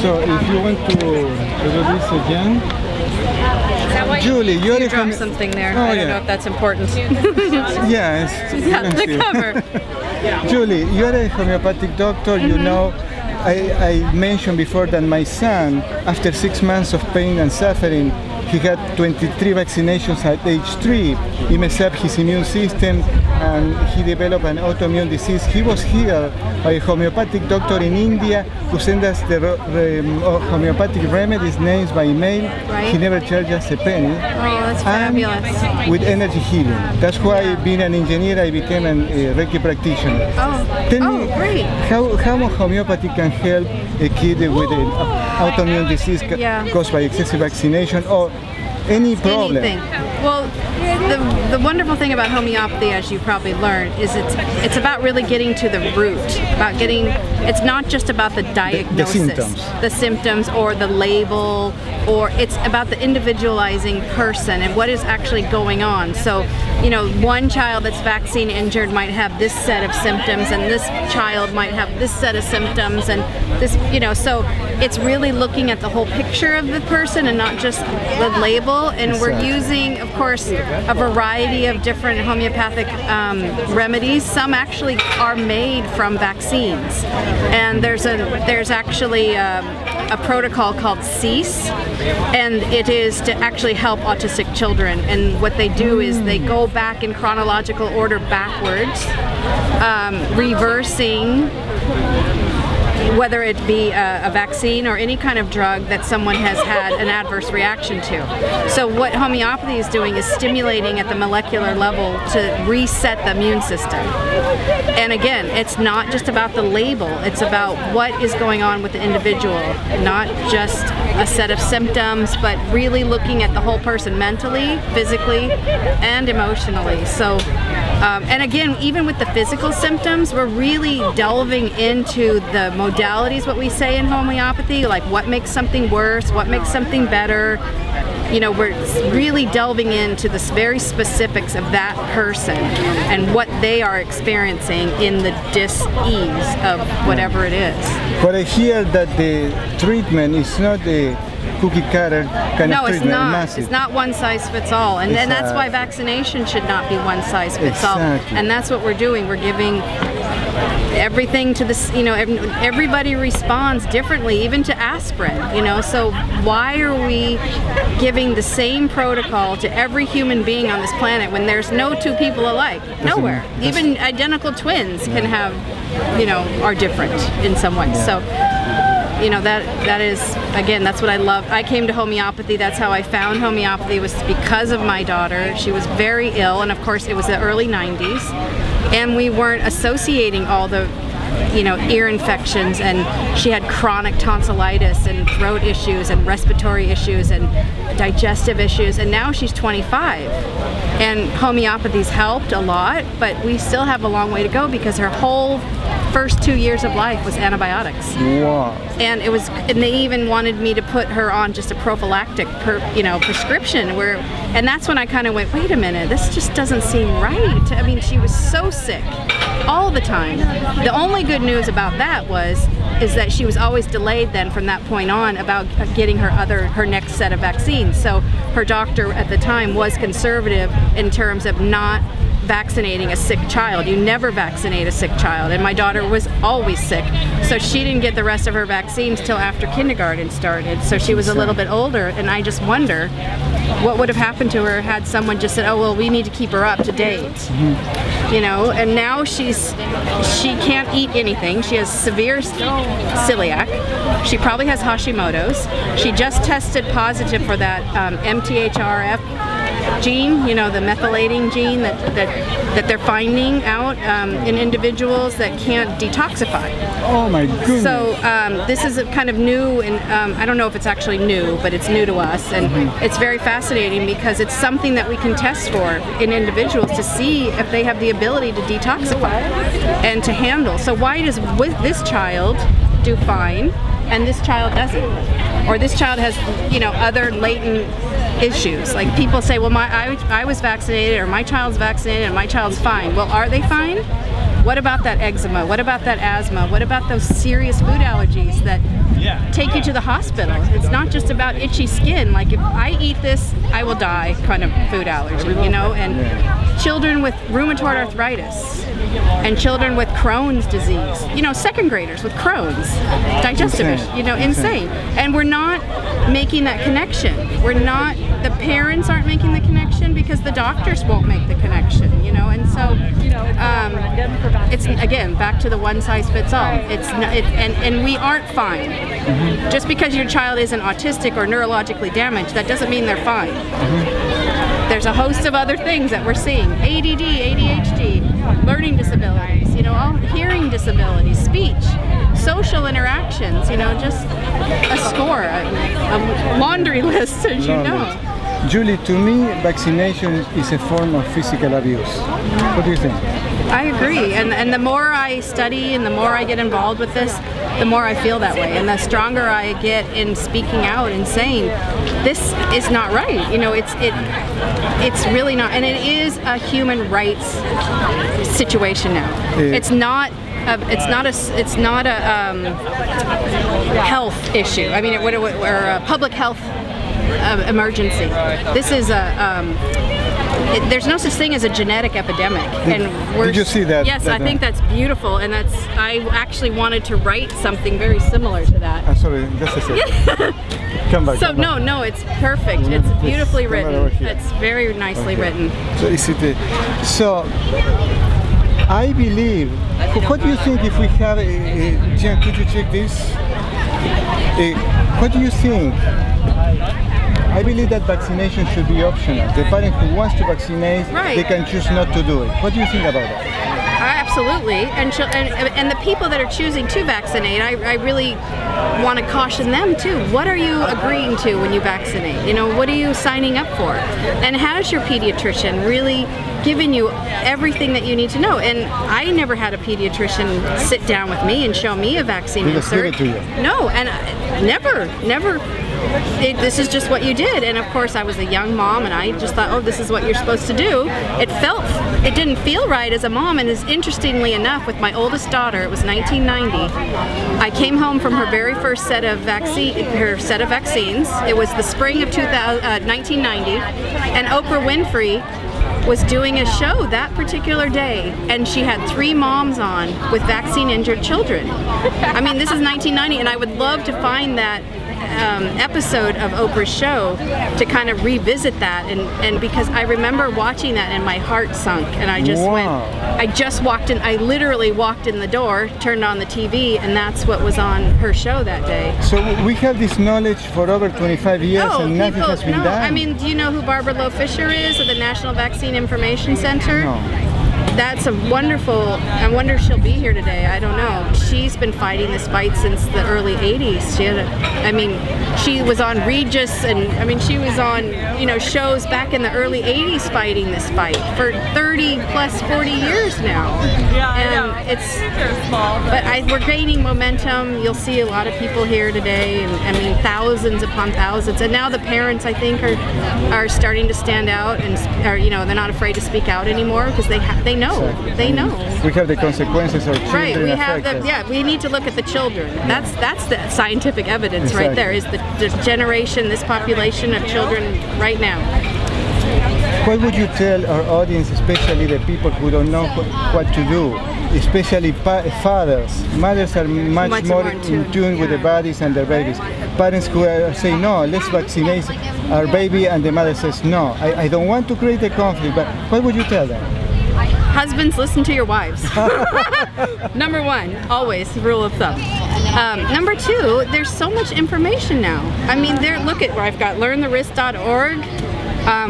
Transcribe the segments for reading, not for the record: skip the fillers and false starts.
So if you want to do this again, Julie, you're you dropped something there. Oh, I don't know if that's important. Yes. Yeah, the cover. Julie, you're a homeopathic doctor. You know, I mentioned before that my son, after 6 months of pain and suffering, he had 23 vaccinations at age 3. It messed up his immune system and he developed an autoimmune disease. He was healed by a homeopathic doctor in India who sent us the homeopathic remedies names by email. Right. He never charged us a penny. Oh, that's fabulous. And with energy healing. That's why, being an engineer, I became a Reiki practitioner. Oh, Tell me, great. how homeopathy can help a kid with an autoimmune disease caused by excessive vaccination or any problem? Anything. Well, the wonderful thing about homeopathy, as you probably learned, is it's about really getting to the root. It's not just about the diagnosis, the symptoms or the label, or it's about the individualizing person and what is actually going on. So, you know, one child that's vaccine injured might have this set of symptoms, and this child might have this set of symptoms, and this, you know, so it's really looking at the whole picture of the person and not just the label. And we're using, of course, a variety of different homeopathic remedies. Some actually are made from vaccines, and there's actually a protocol called CEASE, and it is to actually help autistic children. And what they do is they go back in chronological order backwards, reversing whether it be a vaccine or any kind of drug that someone has had an adverse reaction to. So what homeopathy is doing is stimulating at the molecular level to reset the immune system. And again, it's not just about the label, it's about what is going on with the individual, not just a set of symptoms, but really looking at the whole person mentally, physically, and emotionally. So, and again, even with the physical symptoms, we're really delving into the modalities, what we say in homeopathy, like what makes something worse, what makes something better. You know, we're really delving into the very specifics of that person and what they are experiencing in the dis-ease of whatever it is. But I hear that the treatment is not a cookie cutter kind of treatment. No, it's not. It's not one size fits all, and that's why vaccination should not be one size fits all. And that's what we're doing. We're giving everything to this, you know, everybody responds differently, even to aspirin, you know, so why are we giving the same protocol to every human being on this planet when there's no two people alike? Nowhere. Even identical twins can have, you know, are different in some ways. So, you know, that is, again, that's what I love. I came to homeopathy. That's how I found homeopathy, was because of my daughter. She was very ill, and of course it was the early 90s, and we weren't associating all the, you know, ear infections, and she had chronic tonsillitis and throat issues and respiratory issues and digestive issues, and now she's 25. And homeopathy's helped a lot, but we still have a long way to go because her whole first 2 years of life was antibiotics. Wow. And it was, and they even wanted me to put her on just a prophylactic, prescription. And that's when I kind of went, wait a minute, this just doesn't seem right. I mean, she was so sick all the time. The only good news about that is that she was always delayed then from that point on about getting her next set of vaccines. So her doctor at the time was conservative in terms of not vaccinating a sick child. You never vaccinate a sick child, and my daughter was always sick, so she didn't get the rest of her vaccines till after kindergarten started, so she was a little bit older. And I just wonder what would have happened to her had someone just said, oh well, we need to keep her up to date. You know, and now she can't eat anything. She has severe celiac. She probably has Hashimoto's. She just tested positive for that MTHRF gene, you know, the methylating gene that they're finding out in individuals that can't detoxify. Oh my goodness. So this is kind of new, and I don't know if it's actually new, but it's new to us, and it's very fascinating because it's something that we can test for in individuals to see if they have the ability to detoxify and to handle. So why does this child do fine and this child doesn't? Or this child has, you know, other latent issues. Like people say, well, I was vaccinated, or my child's vaccinated, and my child's fine. Well, are they fine? What about that eczema? What about that asthma? What about those serious food allergies that take you to the hospital. It's not just about itchy skin. Like if I eat this, I will die kind of food allergy, you know, and children with rheumatoid arthritis and children with Crohn's disease, you know, second graders with Crohn's, digestive issues, you know, insane. And we're not making that connection. The parents aren't making the connection because the doctors won't make the connection, you know, and so it's, again, back to the one size fits all. And we aren't fine. Just because your child isn't autistic or neurologically damaged, that doesn't mean they're fine. There's a host of other things that we're seeing: ADD, ADHD, learning disabilities, you know, all hearing disabilities, speech, social interactions, you know, just a score, a laundry list, as you know. Julie, to me, vaccination is a form of physical abuse. What do you think? I agree, and the more I study and the more I get involved with this, the more I feel that way, and the stronger I get in speaking out and saying, this is not right. You know, it's really not, and it is a human rights situation now. It's not a health issue. I mean, we're a public health emergency. This is there's no such thing as a genetic epidemic. Did you see that? Yes, I think that's beautiful, and I actually wanted to write something very similar to that. I'm sorry, just a second. Come back. So no, it's perfect. It's beautifully written. It's very nicely written. So I believe. What do you think if we have Jen, could you check this? What do you think? I believe that vaccination should be optional. The parent who wants to vaccinate, they can choose not to do it. What do you think about that? Absolutely, and the people that are choosing to vaccinate, I really want to caution them too. What are you agreeing to when you vaccinate? You know, what are you signing up for? And has your pediatrician really given you everything that you need to know? And I never had a pediatrician sit down with me and show me a vaccine insert. Give it to you. No, and never. This is just what you did. And of course I was a young mom and I just thought, oh, this is what you're supposed to do. It didn't feel right as a mom, and as interestingly enough, with my oldest daughter, it was 1990, I came home from her very first set of vaccines. It was the spring of 1990, and Oprah Winfrey was doing a show that particular day, and she had 3 moms on with vaccine injured children. I mean, this is 1990, and I would love to find that episode of Oprah's show to kind of revisit that, and because I remember watching that and my heart sunk, and I just I literally walked in the door, turned on the TV, and that's what was on her show that day. So we have this knowledge for over 25 years and nothing has been done. I mean, do you know who Barbara Lowe Fisher is at the National Vaccine Information Center? No. That's a wonderful, I wonder if she'll be here today, I don't know. She's been fighting this fight since the early 80s. She was on Regis, and I mean, she was on, you know, shows back in the early 80s fighting this fight for 30 plus 40 years now. And it's, but we're gaining momentum. You'll see a lot of people here today, and I mean, thousands upon thousands. And now the parents, I think, are starting to stand out, and are, you know, they're not afraid to speak out anymore because they know. They know. We have the consequences of children. Right. We have we need to look at the children. That's the scientific evidence right there. Is the generation, this population of children right now. What would you tell our audience, especially the people who don't know what to do, especially fathers? Mothers are much more in tune with the bodies and their babies. Parents who say, no, let's vaccinate our baby, and the mother says, no, I don't want to create a conflict, but what would you tell them? Husbands, listen to your wives. Number 1, always, rule of thumb. Number 2, there's so much information now. I mean, look at where I've got learntherisk.org.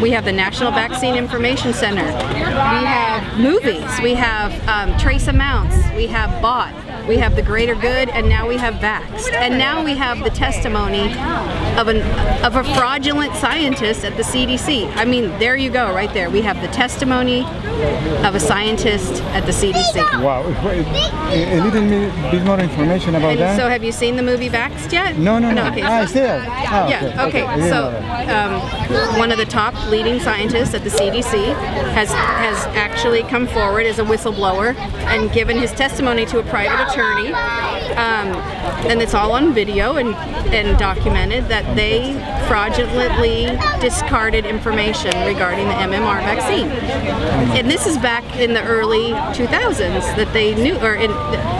We have the National Vaccine Information Center. We have movies. We have trace amounts. We have BOT. We have the Greater Good, and now we have Vaxxed. And now we have the testimony of a fraudulent scientist at the CDC. I mean, there you go, right there. We have the testimony of a scientist at the CDC. Wow. A little bit more information about that. So have you seen the movie Vaxxed yet? No. Okay, it's there. Okay. So one of the top leading scientists at the CDC has actually come forward as a whistleblower and given his testimony to a private attorney, and it's all on video and documented, that they fraudulently discarded information regarding the MMR vaccine. And this is back in the early 2000s that they knew, or in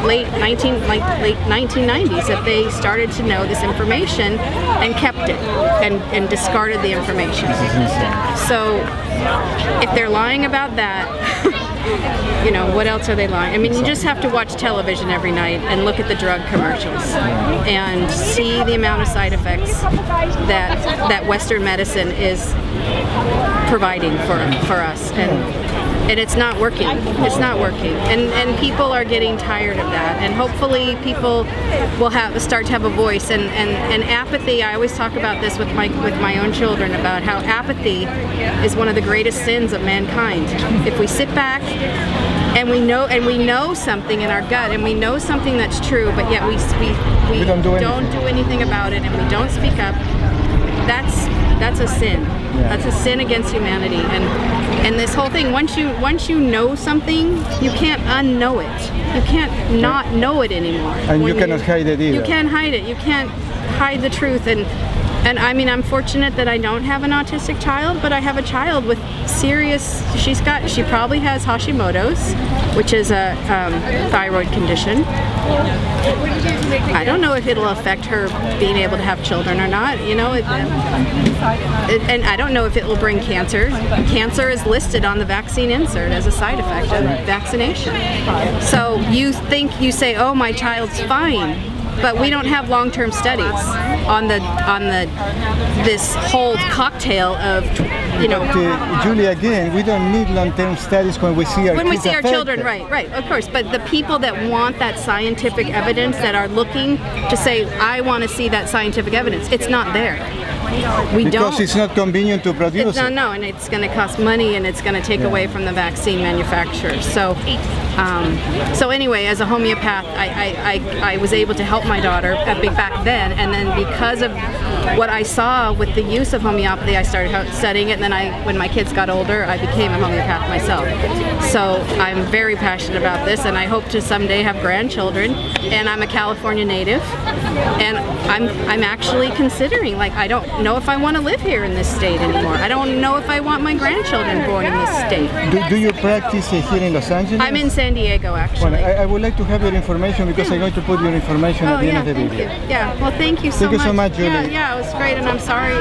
late 1990s, that they started to know this information and kept it and discarded the information. So if they're lying about that, what else are they lying? I mean, you just have to watch television every night and look at the drug commercials and see the amount of side effects that Western medicine is providing for us. And it's not working. It's not working. And people are getting tired of that. And hopefully people will start to have a voice. And apathy, I always talk about this with my own children, about how apathy is one of the greatest sins of mankind. If we sit back and we know something in our gut, and we know something that's true, but yet we don't do anything about it, and we don't speak up, that's a sin. Yeah. That's a sin against humanity. And this whole thing, once you know something, you can't unknow it. You can't not know it anymore. And you cannot hide it either. You can't hide it. You can't hide the truth. And I mean, I'm fortunate that I don't have an autistic child, but I have a child with serious, she probably has Hashimoto's, which is a thyroid condition. I don't know if it'll affect her being able to have children or not, and I don't know if it will bring cancer. Cancer is listed on the vaccine insert as a side effect of vaccination. So you say, oh, my child's fine. But we don't have long-term studies on this whole cocktail of, Julie, again, we don't need long-term studies when we see our children, right, of course. But the people that want that scientific evidence, that are looking to say, I want to see that scientific evidence, it's not there. Because it's not convenient to produce it. No, and it's going to cost money, and it's going to take away from the vaccine manufacturers. So anyway, as a homeopath, I was able to help my daughter back then, and then because of what I saw with the use of homeopathy, I started studying it, and then when my kids got older, I became a homeopath myself. So I'm very passionate about this, and I hope to someday have grandchildren, and I'm a California native, and I'm actually considering, I don't know if I want to live here in this state anymore. I don't know if I want my grandchildren born in this state. Do you practice here in Los Angeles? I'm in San Diego, actually. Well, I would like to have your information, because I'm going to put your information at the end of the video. Yeah, well, thank you so much. Thank you so much, Julie. Yeah, it was great, and I'm sorry.